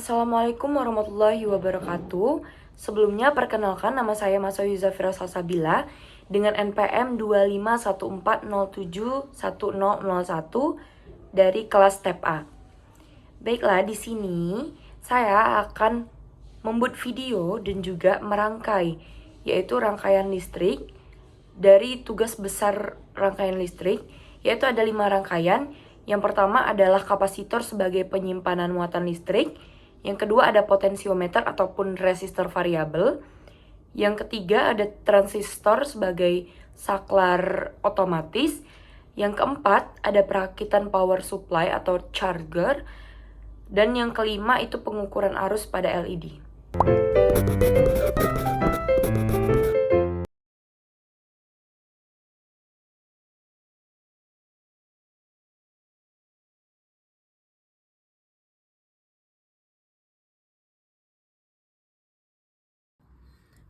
Assalamualaikum warahmatullahi wabarakatuh. Sebelumnya perkenalkan, nama saya Masawi Zafira Salsabila dengan NPM 2514071001 dari kelas Step A. Baiklah, di sini saya akan membuat video dan juga merangkai, yaitu rangkaian listrik dari tugas besar rangkaian listrik, yaitu ada 5 rangkaian. Yang pertama adalah kapasitor sebagai penyimpanan muatan listrik. Yang kedua ada potensiometer ataupun resistor variabel. Yang ketiga ada transistor sebagai saklar otomatis. Yang keempat ada perakitan power supply atau charger. Dan yang kelima itu pengukuran arus pada LED.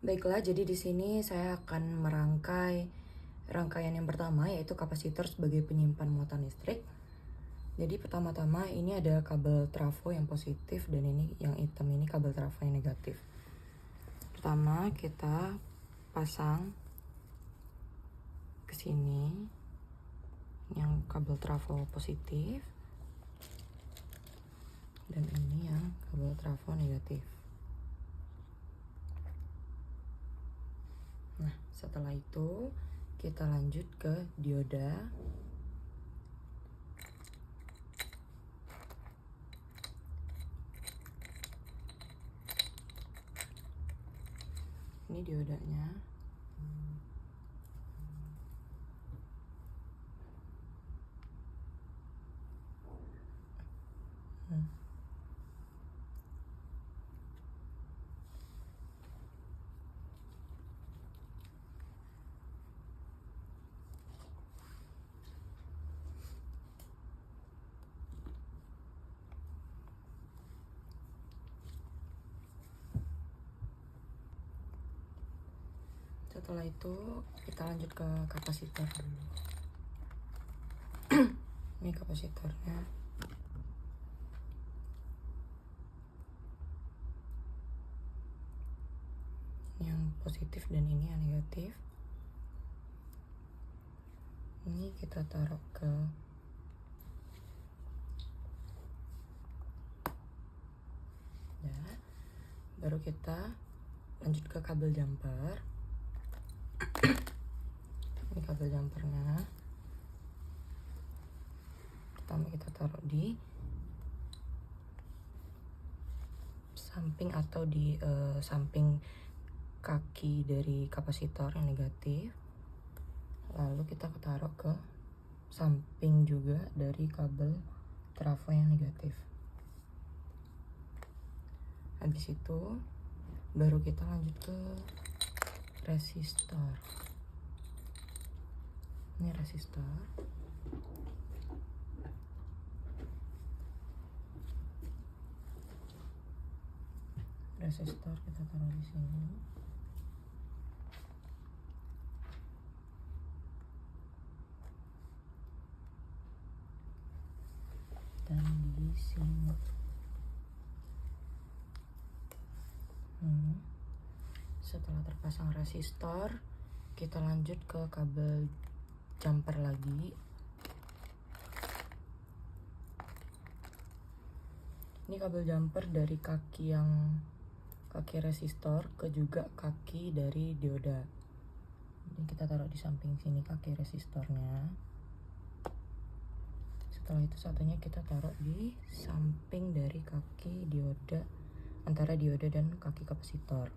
Baiklah, jadi di sini saya akan merangkai rangkaian yang pertama, yaitu kapasitor sebagai penyimpan muatan listrik. Jadi pertama-tama ini ada kabel trafo yang positif dan ini yang hitam ini kabel trafo yang negatif. Pertama kita pasang ke sini yang kabel trafo positif dan ini yang kabel trafo negatif. Nah, setelah itu kita lanjut ke dioda. Ini diodanya. Setelah itu kita lanjut ke kapasitor dulu. Ini kapasitornya. Yang positif dan ini yang negatif. Ini kita taruh ke baru kita lanjut ke kabel jumper. Ini kabel jumpernya. Pertama kita taruh di samping atau di samping kaki dari kapasitor yang negatif. Lalu kita taruh ke samping juga dari kabel trafo yang negatif. Habis itu baru kita lanjut ke resistor. Ini resistor. Resistor kita taruh di sini. Dan di sini. Setelah terpasang resistor, kita lanjut ke kabel jumper lagi. Ini kabel jumper dari kaki resistor ke juga kaki dari dioda. Ini kita taruh di samping sini kaki resistornya. Setelah itu satunya kita taruh di samping dari kaki dioda, antara dioda dan kaki kapasitor.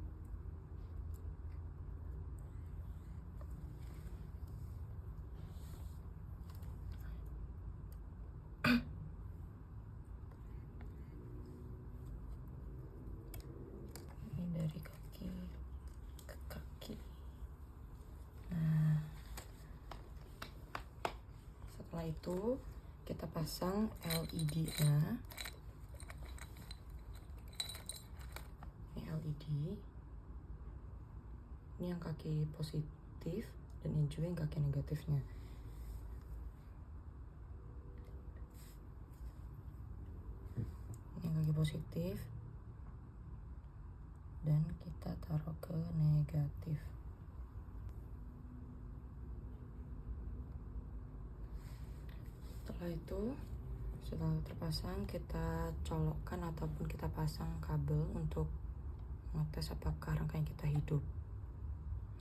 Ini dari kaki ke kaki. Nah, setelah itu kita pasang LED-nya. Ini LED. Ini yang kaki positif dan ini juga yang kaki negatifnya. Yang kaki positif dan kita taruh ke negatif. Setelah itu, setelah terpasang, kita colokkan ataupun kita pasang kabel untuk ngetes apakah rangkaian kita hidup.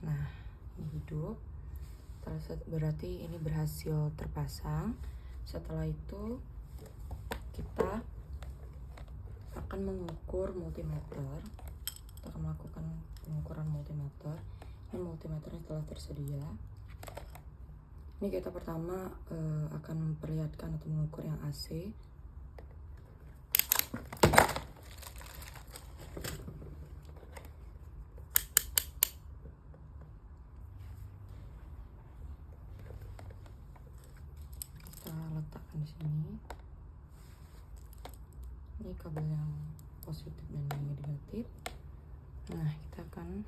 Nah, ini hidup, berarti ini berhasil terpasang. Setelah itu kita akan mengukur multimeter. Kita akan melakukan pengukuran multimeter. Ini multimeternya telah tersedia. Ini kita pertama akan memperlihatkan atau mengukur yang AC. Kita letakkan di sini. Ini kabel yang positif dan yang negatif. Nah, kita akan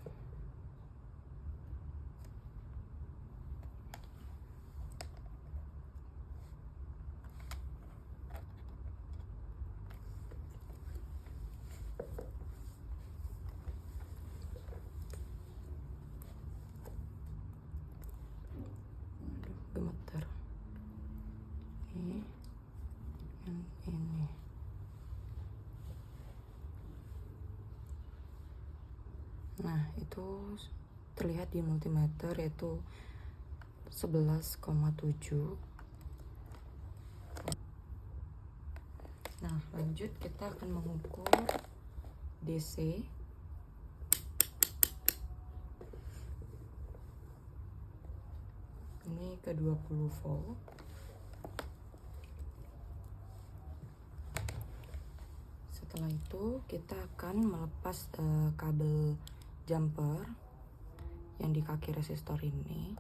gemeter. Ini. Nah, itu terlihat di multimeter yaitu 11,7. Nah, lanjut kita akan mengukur DC. Ini ke 20 volt. Setelah itu kita akan melepas kabel jumper yang di kaki resistor ini.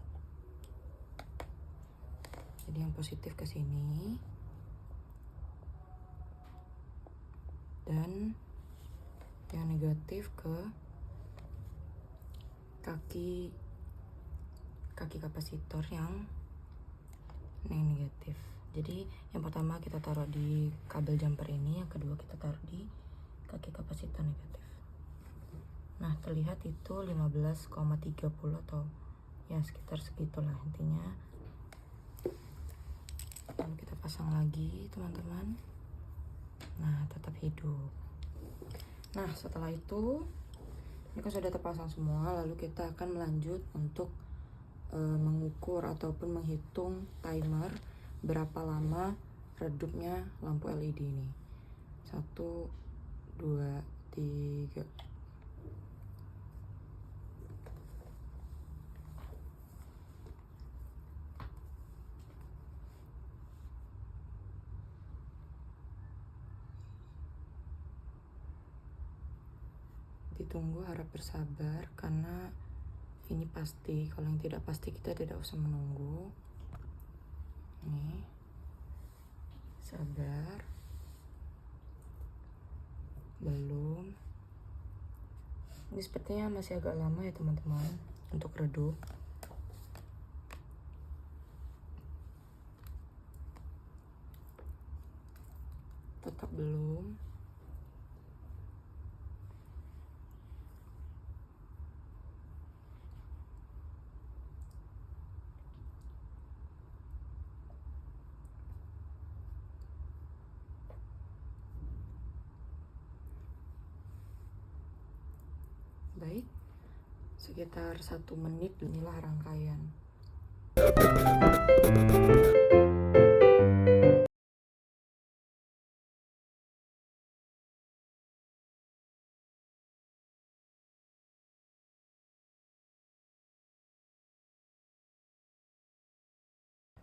Jadi yang positif ke sini dan yang negatif ke kaki kapasitor yang negatif. Jadi yang pertama kita taruh di kabel jumper ini, yang kedua kita taruh di kaki kapasitor negatif. Nah, terlihat itu 15,30 atau ya sekitar segitulah intinya. Lalu kita pasang lagi, teman-teman. Nah, tetap hidup. Nah, setelah itu ini kan sudah terpasang semua, lalu kita akan melanjut untuk mengukur ataupun menghitung timer berapa lama redupnya lampu LED ini. 1, 2, 3. Ditunggu, harap bersabar karena ini pasti. Kalau yang tidak pasti kita tidak usah menunggu. Nih, sabar. Belum. Ini sepertinya masih agak lama ya teman-teman untuk redup. Tetap belum. Baik, sekitar 1 menit inilah rangkaian.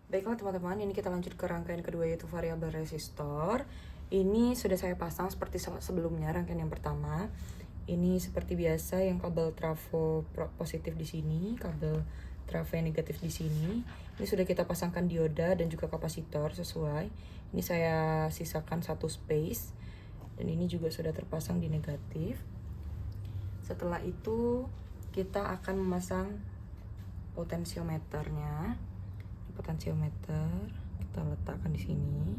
Baiklah teman-teman, ini kita lanjut ke rangkaian kedua yaitu variabel resistor. Ini sudah saya pasang seperti sebelumnya rangkaian yang pertama. Ini seperti biasa yang kabel trafo positif di sini, kabel trafo yang negatif di sini. Ini sudah kita pasangkan dioda dan juga kapasitor sesuai. Ini saya sisakan satu space dan ini juga sudah terpasang di negatif. Setelah itu kita akan memasang potensiometernya. Potensiometer kita letakkan di sini.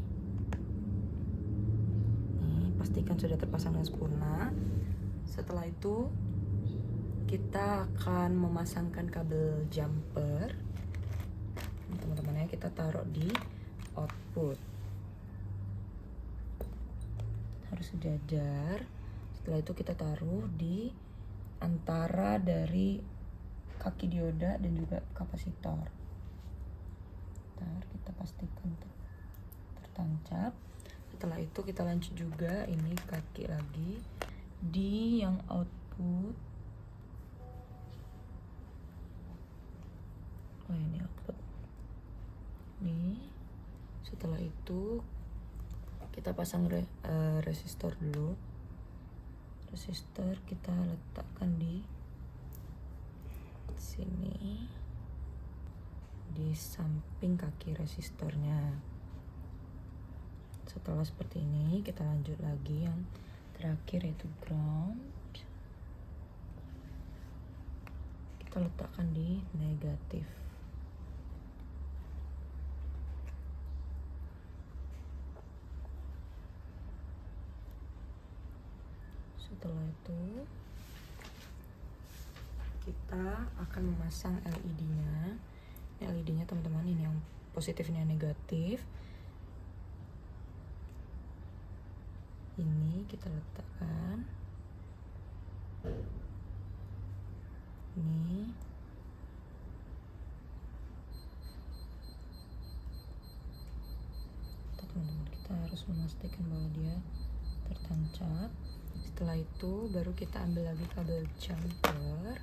Nih, pastikan sudah terpasang dengan sempurna. Setelah itu kita akan memasangkan kabel jumper, teman-teman ya, kita taruh di output, harus sejajar. Setelah itu kita taruh di antara dari kaki dioda dan juga kapasitor. Ntar kita pastikan tertancap. Setelah itu kita lanjut juga ini kaki lagi di yang output. Oh ini output nih. Setelah itu kita pasang resistor dulu. Resistor kita letakkan di sini, di samping kaki resistornya. Setelah seperti ini kita lanjut lagi yang terakhir yaitu ground. Kita letakkan di negatif. Setelah itu kita akan memasang LED-nya. LED-nya teman-teman, ini yang positif, ini yang negatif. Ini kita letakkan. Ini teman-teman, kita harus memastikan bahwa dia tertancap. Setelah itu baru kita ambil lagi kabel jumper.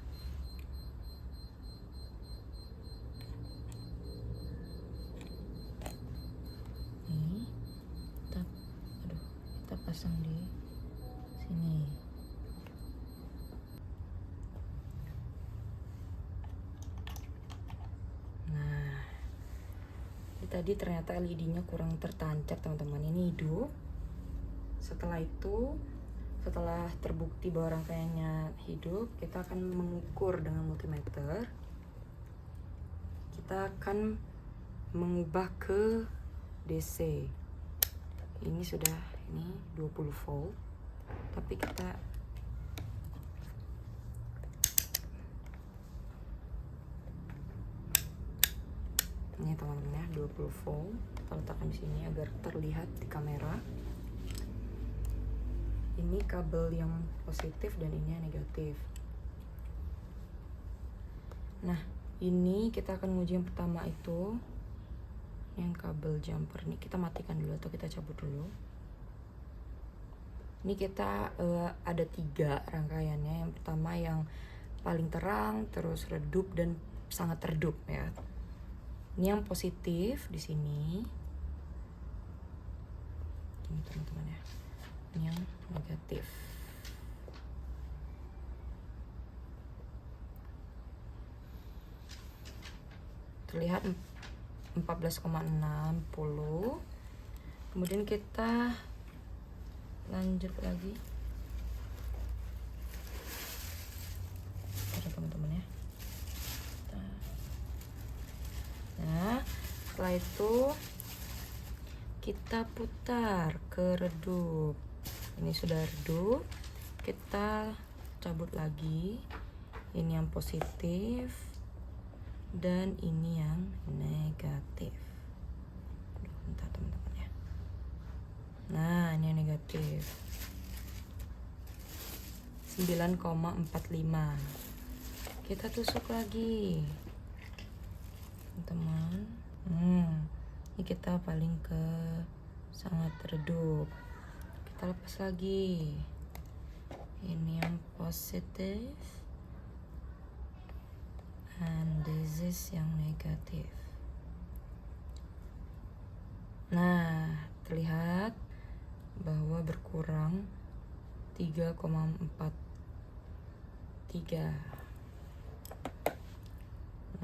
Nih, kita pasang di sini. Nah, tadi ternyata LED-nya kurang tertancap teman-teman, ini hidup. Setelah itu, setelah terbukti bahwa rangkaiannya hidup, kita akan mengukur dengan multimeter. Kita akan mengubah ke DC. Ini sudah 20 volt, tapi kita ini teman-teman ya, 20 volt. Kita letakkan di sini agar terlihat di kamera. Ini kabel yang positif dan ini yang negatif. Nah, ini kita akan menguji yang pertama itu yang kabel jumper nih. Kita matikan dulu atau kita cabut dulu. Ini kita ada 3 rangkaiannya. Yang pertama yang paling terang, terus redup dan sangat redup ya. Ini yang positif di sini. Ini teman-teman ya. Ini yang negatif. Terlihat 14,60. Kemudian kita lanjut lagi. Ada teman-teman ya. Nah, setelah itu kita putar ke redup. Ini sudah redup. Kita cabut lagi. Ini yang positif dan ini yang negatif. Bentar teman-teman ya. Nah, ini yang negatif. 9,45. Kita tusuk lagi, teman. Ini kita paling ke sangat redup. Kita lepas lagi. Ini yang positif. And this is yang negatif. Nah, terlihat bahwa berkurang 3,43.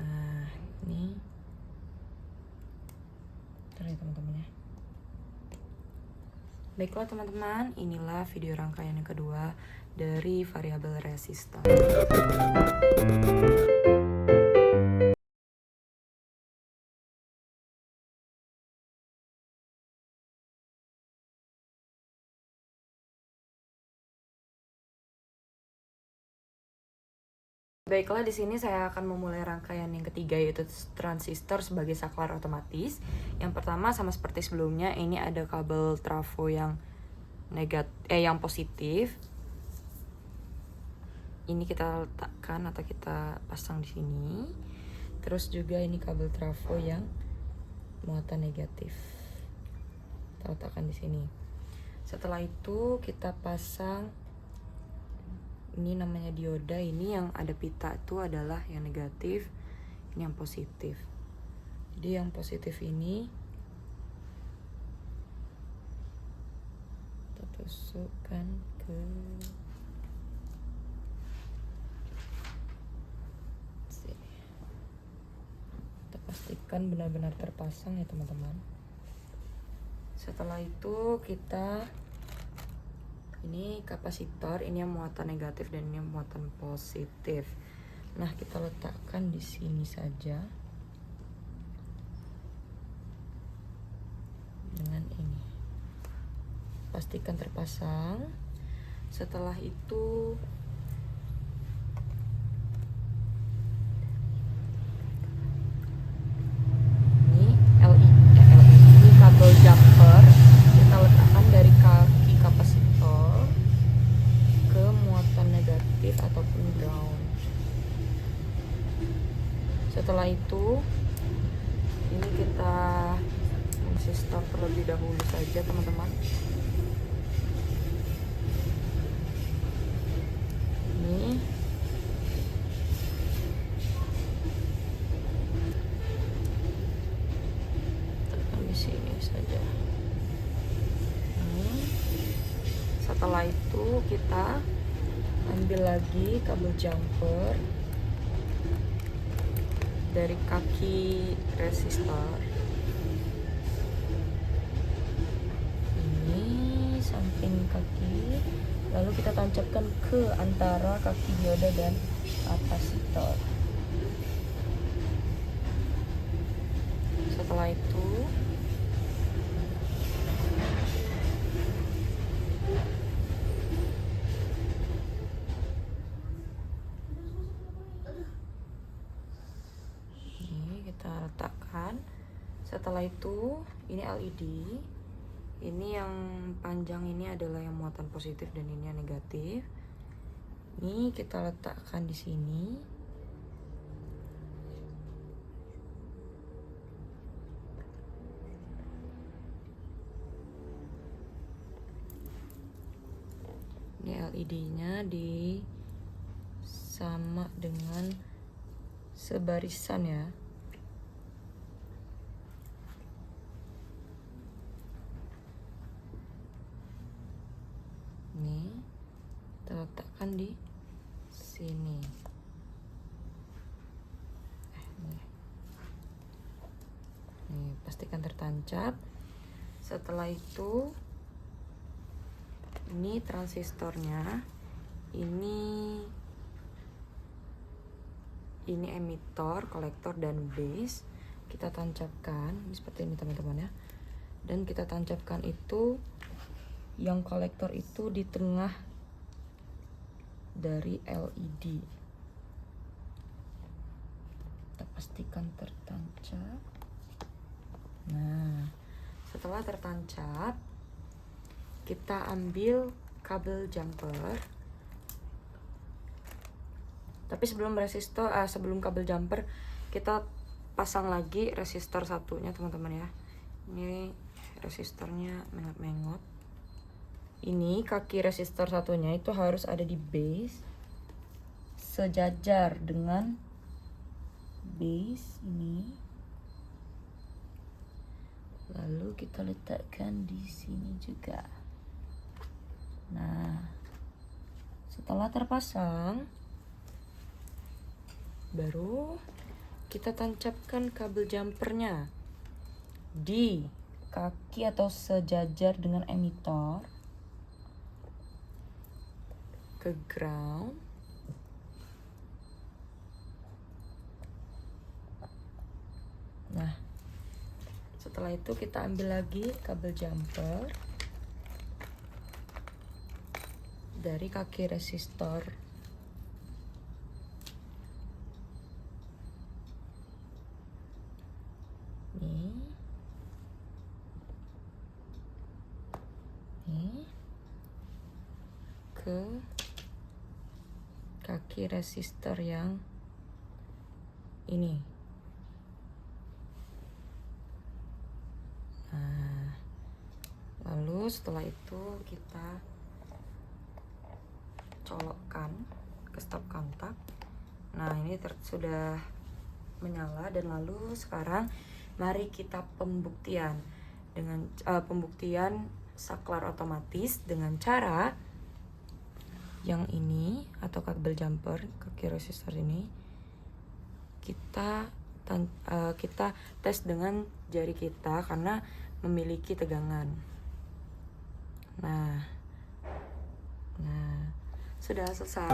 Nah, ini terlihat teman-teman ya. Baiklah teman-teman, inilah video rangkaian yang kedua dari variabel resistor. Baiklah, di sini saya akan memulai rangkaian yang ketiga, yaitu transistor sebagai saklar otomatis. Yang pertama sama seperti sebelumnya, ini ada kabel trafo yang yang positif. Ini kita letakkan atau kita pasang di sini. Terus juga ini kabel trafo yang muatan negatif. Kita letakkan di sini. Setelah itu kita pasang, ini namanya dioda. Ini yang ada pita itu adalah yang negatif, ini yang positif. Jadi yang positif ini kita tusukkan ke sini. Kita pastikan benar-benar terpasang ya teman-teman. Setelah itu kita, ini kapasitor, ini yang muatan negatif dan ini yang muatan positif. Nah, kita letakkan di sini saja dengan ini. Pastikan terpasang. Setelah itu ini ini kabel jumper kita letakkan dari kaki kapasitor ke muatan negatif ataupun ground. Setelah itu ini kita resistor terlebih dahulu saja teman-teman. Ini tekan di sini saja. Setelah itu kita ambil lagi kabel jumper dari kaki resistor. Ini samping kaki, lalu kita tancapkan ke antara kaki dioda dan kapasitor. Setelah itu letakkan. Setelah itu ini LED, ini yang panjang ini adalah yang muatan positif dan ini yang negatif. Ini kita letakkan di sini. Ini LED-nya di sama dengan sebarisan ya. Nih, kita letakkan di sini. Nih, pastikan tertancap. Setelah itu ini transistornya, ini emitor, kolektor dan base. Kita tancapkan ini seperti ini teman-teman ya. Dan kita tancapkan itu, yang kolektor itu di tengah dari LED. Kita pastikan tertancap. Nah, setelah tertancap, kita ambil kabel jumper. Tapi sebelum kabel jumper, kita pasang lagi resistor satunya teman-teman ya. Ini resistornya mengot-mengot. Ini kaki resistor satunya itu harus ada di base, sejajar dengan base ini. Lalu kita letakkan di sini juga. Nah, setelah terpasang, baru kita tancapkan kabel jumpernya di kaki atau sejajar dengan emitor ke ground. Nah, setelah itu kita ambil lagi kabel jumper dari kaki resistor kaki resistor yang ini. Nah, lalu setelah itu kita colokkan ke stop kontak. Nah, ini sudah menyala. Dan lalu sekarang mari kita pembuktian dengan pembuktian saklar otomatis dengan cara yang ini atau kabel jumper kaki resistor ini kita tes dengan jari kita karena memiliki tegangan. Nah, sudah selesai.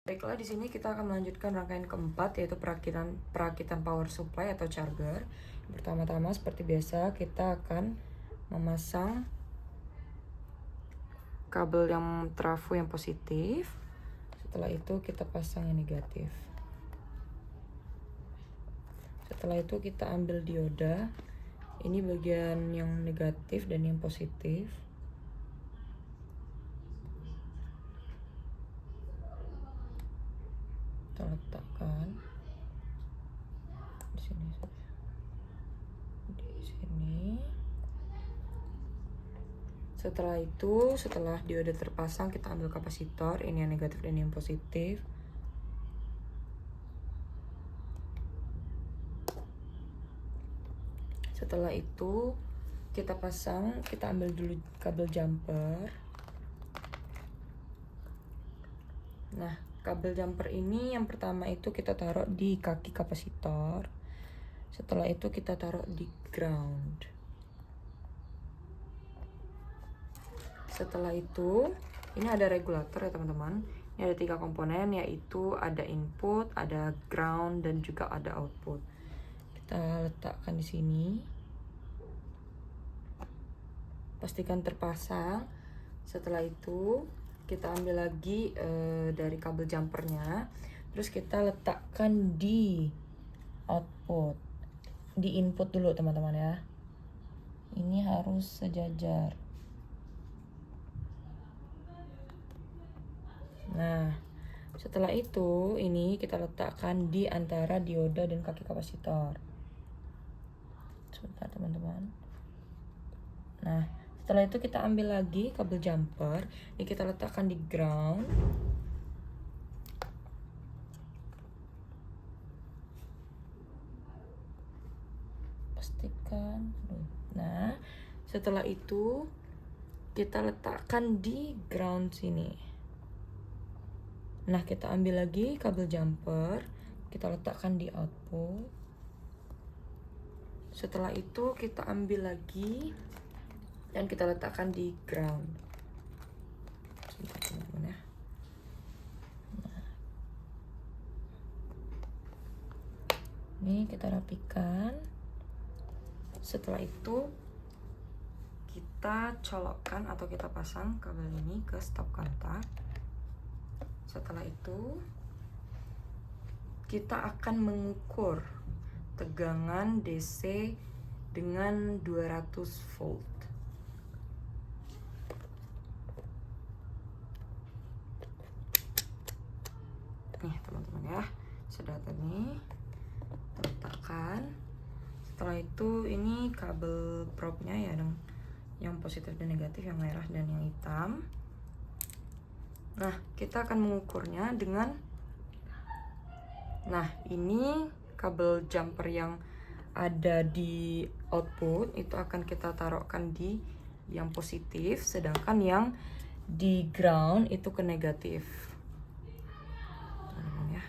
Baiklah, di sini kita akan melanjutkan rangkaian keempat, yaitu perakitan power supply atau charger. Pertama-tama seperti biasa kita akan memasang kabel yang trafo yang positif. Setelah itu kita pasang yang negatif. Setelah itu kita ambil dioda. Ini bagian yang negatif dan yang positif. Kita letakkan di sini. Setelah itu, setelah dioda terpasang, kita ambil kapasitor, ini yang negatif dan yang positif. Setelah itu kita pasang, kita ambil dulu kabel jumper. Nah, kabel jumper ini yang pertama itu kita taruh di kaki kapasitor. Setelah itu kita taruh di ground. Setelah itu, ini ada regulator ya teman-teman. Ini ada 3 komponen, yaitu ada input, ada ground, dan juga ada output. Kita letakkan di sini. Pastikan terpasang. Setelah itu kita ambil lagi dari kabel jumpernya, terus kita letakkan di output, di input dulu teman-teman ya. Ini harus sejajar. Nah, setelah itu ini kita letakkan di antara dioda dan kaki kapasitor. Sebentar teman-teman. Nah, setelah itu kita ambil lagi kabel jumper, ini kita letakkan di ground. Pastikan. Nah, setelah itu kita letakkan di ground sini. Nah, kita ambil lagi kabel jumper, kita letakkan di output. Setelah itu kita ambil lagi dan kita letakkan di ground. Sebentar teman-teman ya. Nah, ini kita rapikan. Setelah itu kita colokkan atau kita pasang kabel ini ke stop kontak. Setelah itu kita akan mengukur tegangan DC dengan 200 volt. Nih teman-teman ya, sedotan ini letakkan. Setelah itu ini kabel probe-nya ya, yang positif dan negatif, yang merah dan yang hitam. Nah, kita akan mengukurnya dengan, nah ini kabel jumper yang ada di output itu akan kita taruhkan di yang positif, sedangkan yang di ground itu ke negatif. Ya.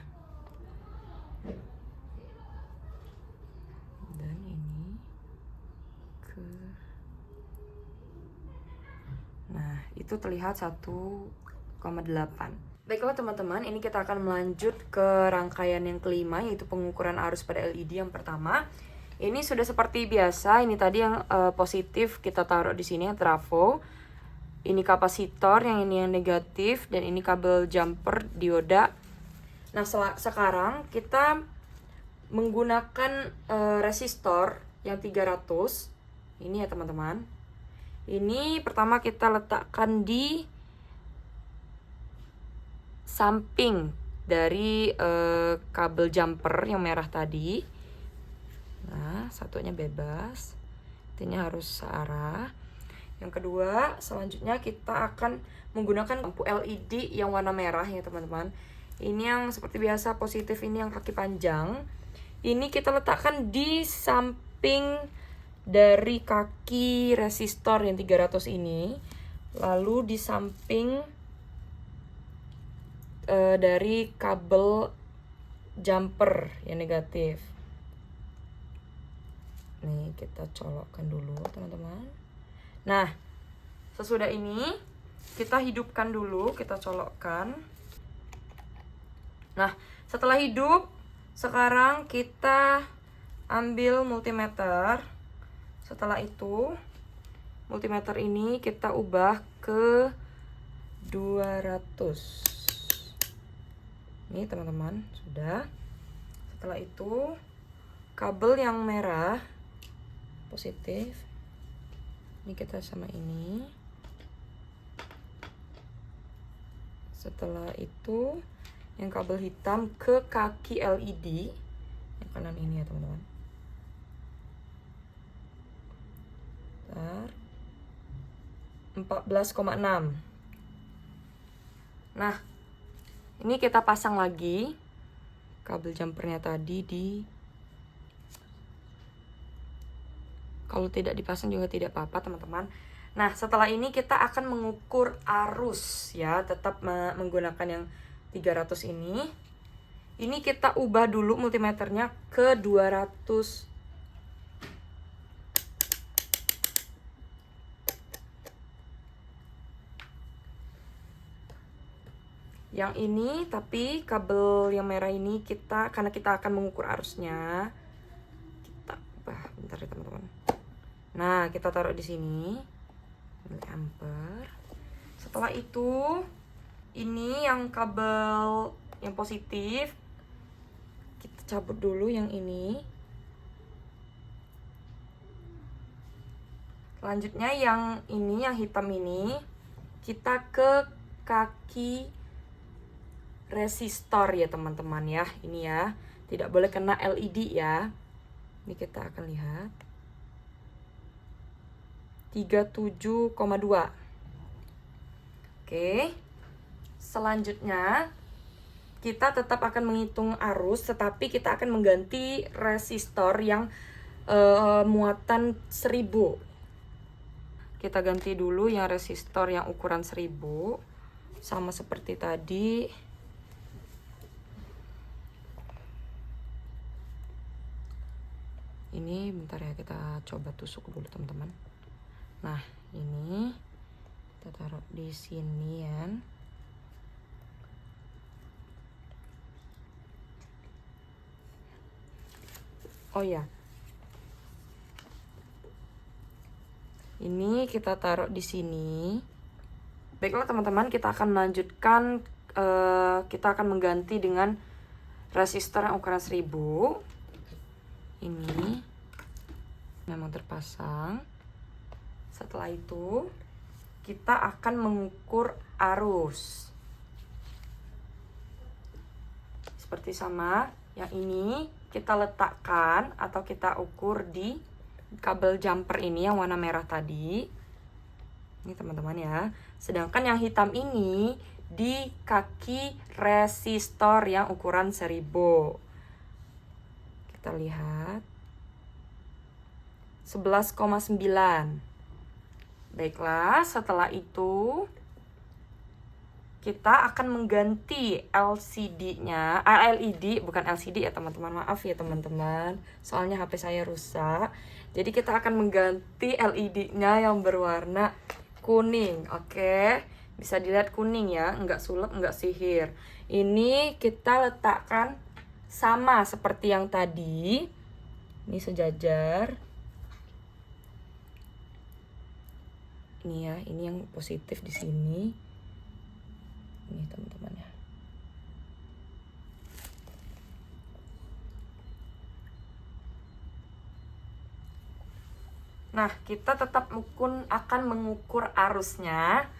Dan ini ke, nah itu terlihat 1,8. Baiklah teman-teman, ini kita akan melanjut ke rangkaian yang kelima, yaitu pengukuran arus pada LED yang pertama. Ini sudah seperti biasa, ini tadi yang positif kita taruh di sini yang trafo. Ini kapasitor, yang ini yang negatif, dan ini kabel jumper dioda. Nah, sekarang kita menggunakan resistor yang 300. Ini ya teman-teman. Ini pertama kita letakkan di samping dari kabel jumper yang merah tadi. Nah, satunya bebas. Intinya harus searah. Yang kedua, selanjutnya kita akan menggunakan lampu LED yang warna merah ya teman-teman. Ini yang seperti biasa positif, ini yang kaki panjang. Ini kita letakkan di samping dari kaki resistor yang 300 ini. Lalu di samping dari kabel jumper yang negatif. Nih, kita colokkan dulu teman-teman. Nah, sesudah ini kita hidupkan dulu, kita colokkan. Nah, setelah hidup, sekarang kita ambil multimeter. Setelah itu, multimeter ini kita ubah ke 200. Ini teman-teman, sudah. Setelah itu, kabel yang merah positif, ini kita sama ini. Setelah itu yang kabel hitam ke kaki LED yang kanan ini ya teman-teman. 14,6. Nah, ini kita pasang lagi kabel jumpernya tadi di. Kalau tidak dipasang juga tidak apa-apa teman-teman. Nah, setelah ini kita akan mengukur arus ya, tetap menggunakan yang 300 ini. Ini kita ubah dulu multimeternya ke 200. Yang ini, tapi kabel yang merah ini karena kita akan mengukur arusnya, kita ubah bentar ya teman-teman. Nah, kita taruh di sini, miliampere. Setelah itu, ini yang kabel yang positif, kita cabut dulu yang ini. Selanjutnya yang ini, yang hitam ini, kita ke kaki resistor ya teman-teman ya. Ini ya, tidak boleh kena LED ya. Ini kita akan lihat 37,2. Oke. Selanjutnya kita tetap akan menghitung arus, tetapi kita akan mengganti resistor yang muatan 1000. Kita ganti dulu yang resistor yang ukuran 1000, sama seperti tadi. Ini bentar ya, kita coba tusuk dulu teman-teman. Nah, ini kita taruh di sini ya. Oh ya, ini kita taruh di sini. Baiklah teman-teman, kita akan melanjutkan. Kita akan mengganti dengan resistor yang ukuran 1000. Ini memang terpasang. Setelah itu kita akan mengukur arus. Seperti sama, yang ini kita letakkan atau kita ukur di kabel jumper ini yang warna merah tadi. Ini teman-teman ya. Sedangkan yang hitam ini di kaki resistor yang ukuran 1000. Kita lihat 11,9. Baiklah, setelah itu kita akan mengganti LCD-nya, LED, bukan LCD ya teman-teman, maaf ya teman-teman, soalnya HP saya rusak. Jadi kita akan mengganti LED-nya yang berwarna kuning. Oke, bisa dilihat kuning ya, enggak sulap, enggak sihir. Ini kita letakkan sama seperti yang tadi, ini sejajar. nih ya. Ini yang positif di sini. Ini teman-teman ya. Nah, kita tetap akan mengukur arusnya.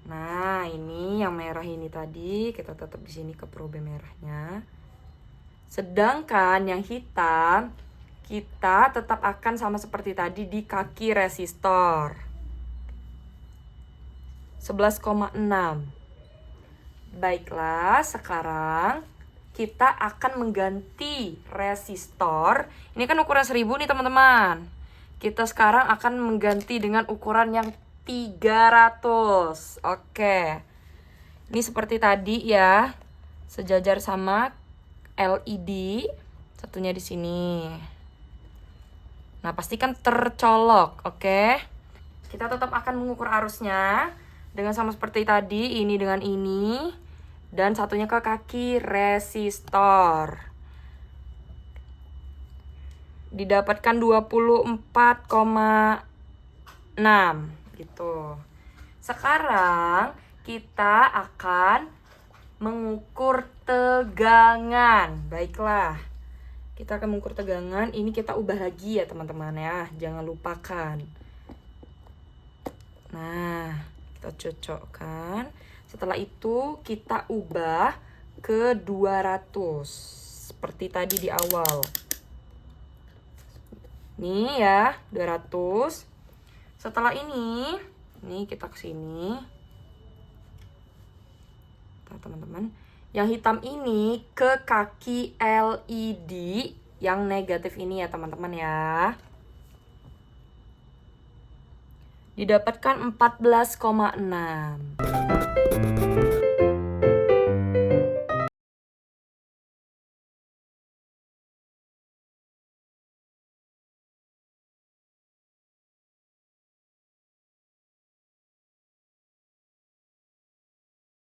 Nah, ini yang merah ini tadi kita tetap di sini ke probe merahnya. Sedangkan yang hitam kita tetap akan sama seperti tadi di kaki resistor. 11,6. Baiklah, sekarang kita akan mengganti resistor. Ini kan ukuran 1000 nih teman-teman. Kita sekarang akan mengganti dengan ukuran yang 300. Oke. Ini seperti tadi ya. Sejajar sama LED. Satunya di sini. Nah, pastikan tercolok, oke? Kita tetap akan mengukur arusnya dengan sama seperti tadi, ini dengan ini, dan satunya ke kaki resistor. Didapatkan 24,6 gitu. Sekarang kita akan mengukur tegangan. Baiklah. Kita akan mengukur tegangan. Ini kita ubah lagi ya teman-teman ya. Jangan lupakan. Nah, kita cocokkan. Setelah itu kita ubah ke 200. Seperti tadi di awal. Nih ya, 200. Setelah ini kita ke sini. Teman-teman, yang hitam ini ke kaki LED yang negatif ini ya teman-teman ya. Didapatkan 14,6.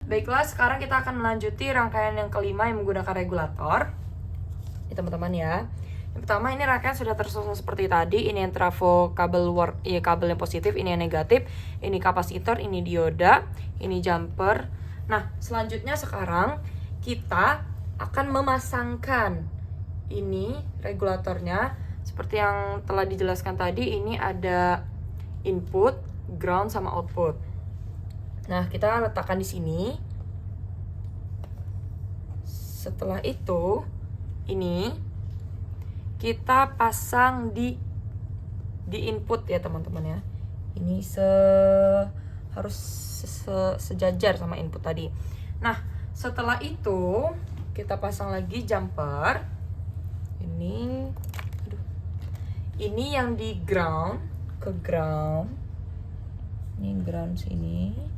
Baiklah, sekarang kita akan melanjuti rangkaian yang kelima yang menggunakan regulator. Ya teman-teman ya. Yang pertama, ini rangkaian sudah tersusun seperti tadi. Ini yang trafo kabel kabel yang positif, ini yang negatif, ini kapasitor, ini dioda, ini jumper. Nah, selanjutnya sekarang kita akan memasangkan ini regulatornya seperti yang telah dijelaskan tadi. Ini ada input, ground sama output. Nah, kita letakkan di sini. Setelah itu, ini kita pasang di input ya teman-teman ya. Ini harus sejajar sama input tadi. Nah, setelah itu kita pasang lagi jumper. Ini yang di ground ke ground. Ini ground sini.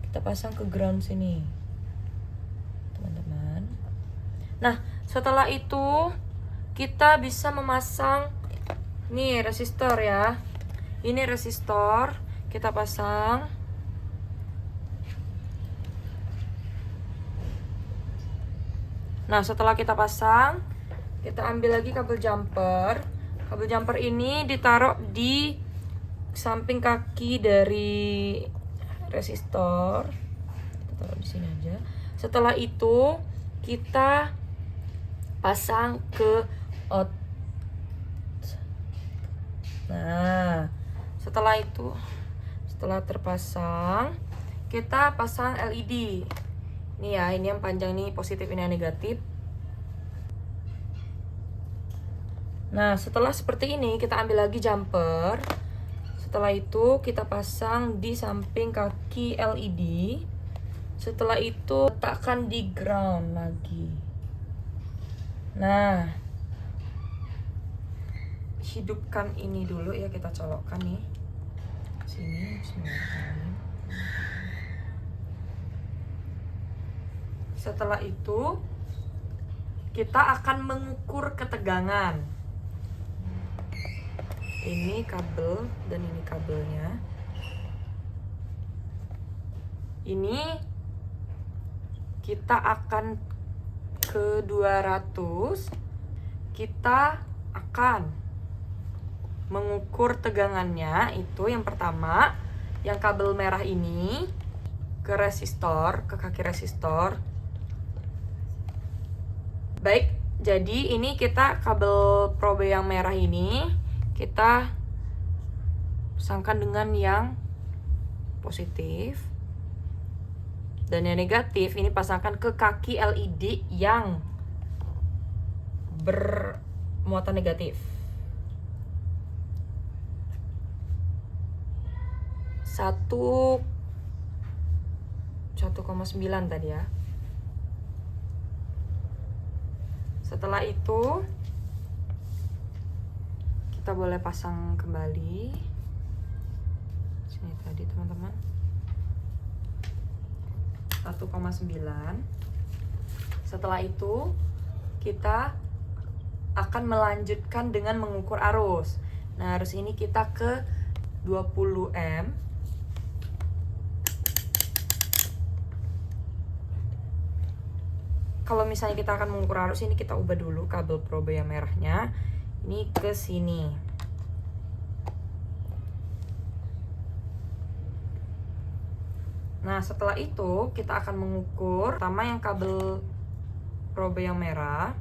Kita pasang ke ground sini, teman-teman. Nah, setelah itu kita bisa memasang nih resistor ya. Ini resistor kita pasang. Nah, setelah kita pasang, kita ambil lagi kabel jumper. Kabel jumper ini ditaruh di samping kaki dari resistor. Kita taruh di sini aja. Setelah itu kita pasang ke out. Nah, setelah terpasang, kita pasang LED. Ini ya, ini yang panjang nih positif, ini yang negatif. Nah, setelah seperti ini kita ambil lagi jumper. Setelah itu kita pasang di samping kaki LED. Setelah itu letakkan di ground lagi. Nah, hidupkan ini dulu ya, kita colokkan nih. Sini, setelah itu kita akan mengukur ketegangan. Ini kabel dan ini kabelnya. Ini kita akan ke 200. Kita akan mengukur tegangannya. Itu yang pertama yang kabel merah ini ke resistor, ke kaki resistor. Baik, jadi ini kita kabel probe yang merah ini kita pasangkan dengan yang positif, dan yang negatif ini pasangkan ke kaki LED yang bermuatan negatif. 1,9 tadi ya. Setelah itu kita boleh pasang kembali sini tadi teman-teman. 1,9. Setelah itu kita akan melanjutkan dengan mengukur arus. Nah, arus ini kita ke 20 ohm. Kalau misalnya kita akan mengukur arus ini, kita ubah dulu kabel probe yang merahnya. Ini ke sini. Nah, setelah itu kita akan mengukur pertama yang kabel probe yang merah.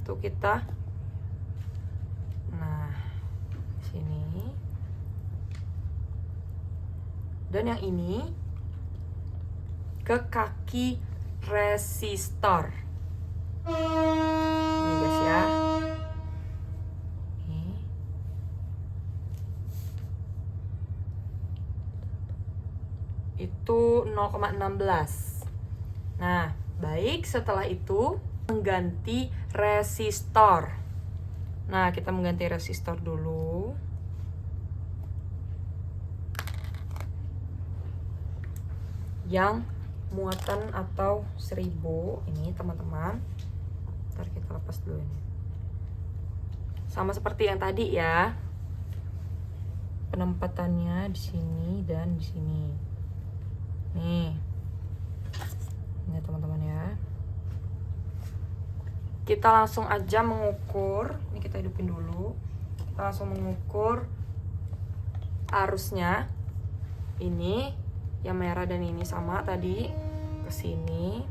Itu kita sini. Dan yang ini ke kaki resistor. Ini guys ya. Itu 0,16. Nah, baik, setelah itu mengganti resistor. Nah, kita mengganti resistor dulu. Yang muatan atau 1000 ini teman-teman. Ntar kita lepas dulu ini. Sama seperti yang tadi ya. Penempatannya di sini dan di sini. Nih. Ini teman-teman ya. Kita langsung aja mengukur. Ini kita hidupin dulu. Kita langsung mengukur arusnya. Ini yang merah dan ini sama tadi ke sini.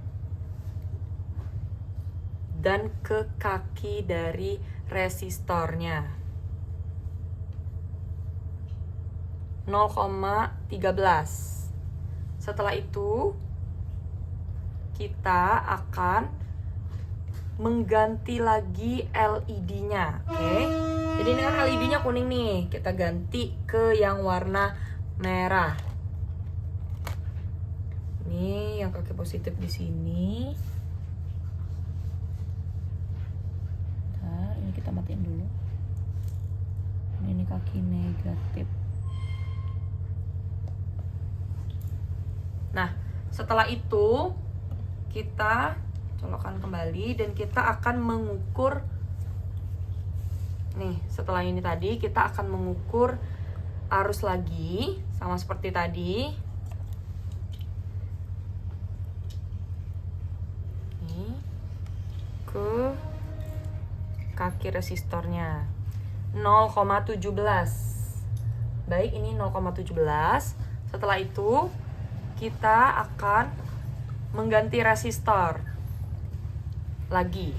Dan ke kaki dari resistornya. 0,13. Setelah itu kita akan mengganti lagi LED-nya, oke? Jadi ini kan LED-nya kuning nih, kita ganti ke yang warna merah. Ini yang kaki positif di sini. Bentar, ini kita matiin dulu. Ini kaki negatif. Nah, setelah itu kita colokkan kembali dan kita akan mengukur. Nih, setelah ini tadi kita akan mengukur arus lagi sama seperti tadi. Nih, ke kaki resistornya 0,17. Baik, ini 0,17. Setelah itu kita akan mengganti resistor lagi.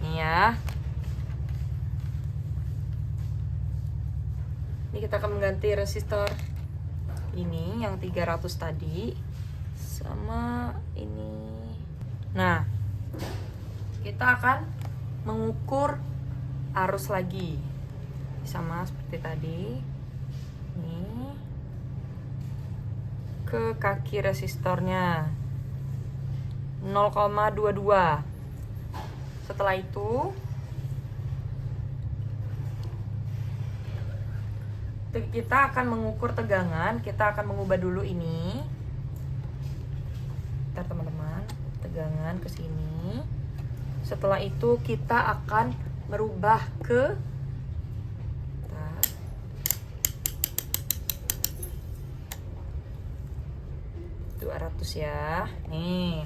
Nih ya. Ini kita akan mengganti resistor ini yang 300 tadi sama ini. Nah, kita akan mengukur arus lagi. Sama seperti tadi. Nih. Ke kaki resistornya 0,22. Setelah itu kita akan mengukur tegangan. Kita akan mengubah dulu ini. Bentar teman-teman, tegangan ke sini. Setelah itu kita akan merubah ke 200 ya. Nih.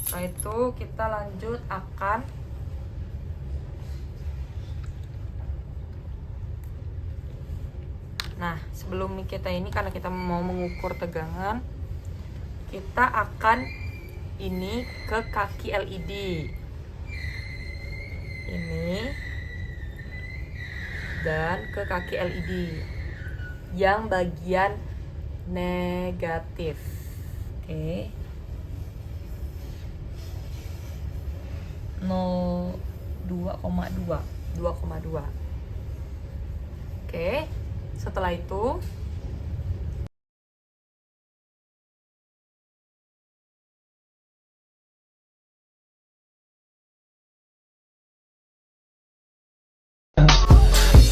Setelah itu kita lanjut akan Nah, sebelum kita ini, karena kita mau mengukur tegangan, kita akan ini ke kaki LED. Ini dan ke kaki LED yang bagian negatif. Oke. 2,2. Oke. Setelah itu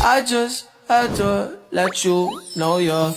I just had to let you know you're